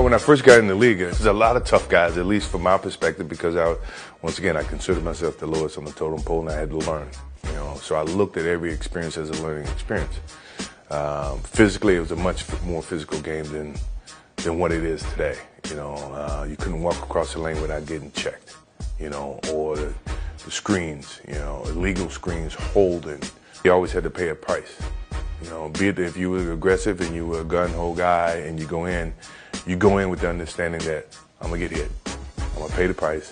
when I first got in the league, there's a lot of tough guys, at least from my perspective, because once again, I consider myself the lowest on the totem pole, and I had to learn. So I looked at every experience as a learning experience. Physically, it was a much more physical game than what it is today. You couldn't walk across the lane without getting checked, or the screens, illegal screens, holding. You always had to pay a price. Be it if you were aggressive and you were a gun-ho guy and you go in with the understanding that I'm gonna get hit, I'm gonna pay the price,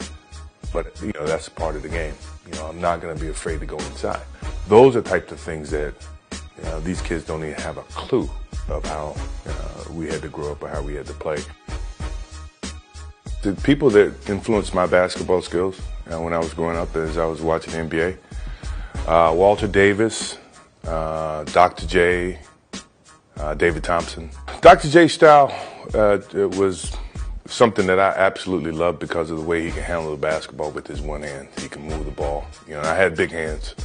but that's a part of the game. I'm not gonna be afraid to go inside. Those are types of things that these kids don't even have a clue of how we had to grow up or how we had to play. The people that influenced my basketball skills when I was growing up, as I was watching NBA, Walter Davis, Dr. J, David Thompson. Dr. J's style was something that I absolutely loved because of the way he can handle the basketball with his one hand. He can move the ball. I had big hands.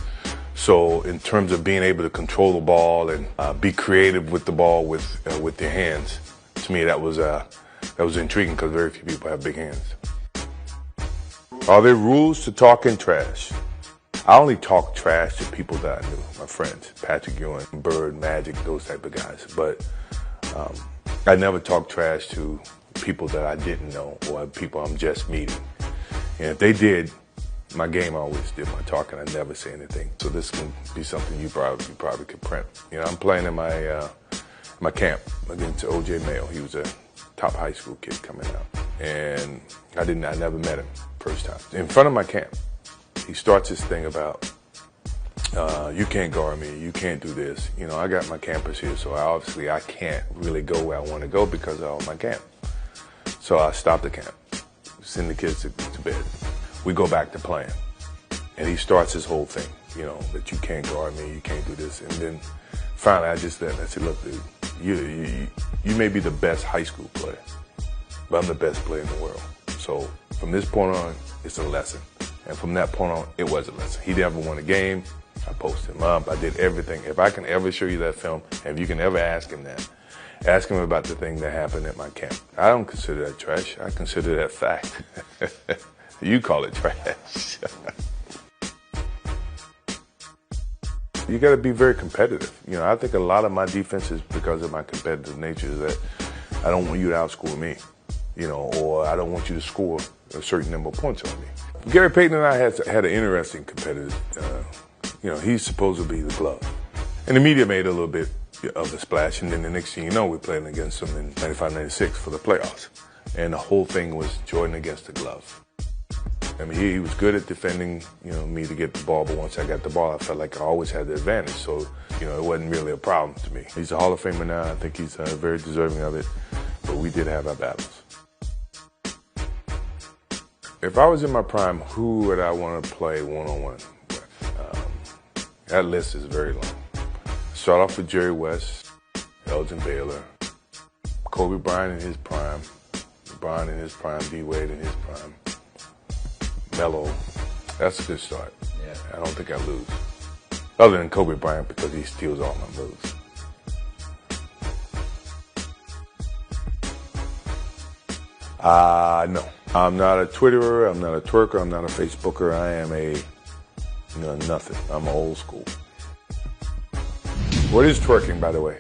So in terms of being able to control the ball and be creative with the ball with your hands, to me that was intriguing because very few people have big hands. Are there rules to talking trash? I only talk trash to people that I knew, my friends, Patrick Ewing, Bird, Magic, those type of guys. But I never talk trash to people that I didn't know or people I'm just meeting. And if they did, my game always did my talking. I never say anything. So this can be something you probably could print. I'm playing in my camp against OJ梅奥. He was a top high school kid coming out, and I never met him first time. In front of my camp, he starts this thing about, you can't guard me, you can't do this. I got my campus here, so obviously I can't really go where I want to go because of all my camp. So I stop the camp, send the kids to bed. We go back to playing. And he starts his whole thing, that you can't guard me, you can't do this. And then finally I said, look, dude, you may be the best high school player, but I'm the best player in the world. So from this point on, it's a lesson. And from that point on, it was a lesson. He never won a game. I posted him up. I did everything. If I can ever show you that film, and if you can ever ask him that, ask him about the thing that happened at my camp. I don't consider that trash. I consider that fact. You call it trash. You got to be very competitive. I think a lot of my defense is because of my competitive nature, is that I don't want you to outscore me, or I don't want you to score a certain number of points on me. Gary Payton and I had an interesting competitive, he's supposed to be the glove. And the media made a little bit of a splash, and then the next thing you know, we're playing against him in 95-96 for the playoffs. And the whole thing was Jordan against the glove. I mean, he was good at defending, me to get the ball, but once I got the ball, I felt like I always had the advantage. So, it wasn't really a problem to me. He's a Hall of Famer now. I think he's very deserving of it, but we did have our battles. If I was in my prime, who would I want to play one-on-one with? That list is very long. Start off with Jerry West, Elgin Baylor, Kobe Bryant in his prime, LeBron in his prime, D-Wade in his prime, Melo. That's a good start. Yeah. I don't think I lose. Other than Kobe Bryant, because he steals all my moves. No. I'm not a Twitterer, I'm not a twerker, I'm not a Facebooker. I am a nothing. I'm old school. What is twerking, by the way?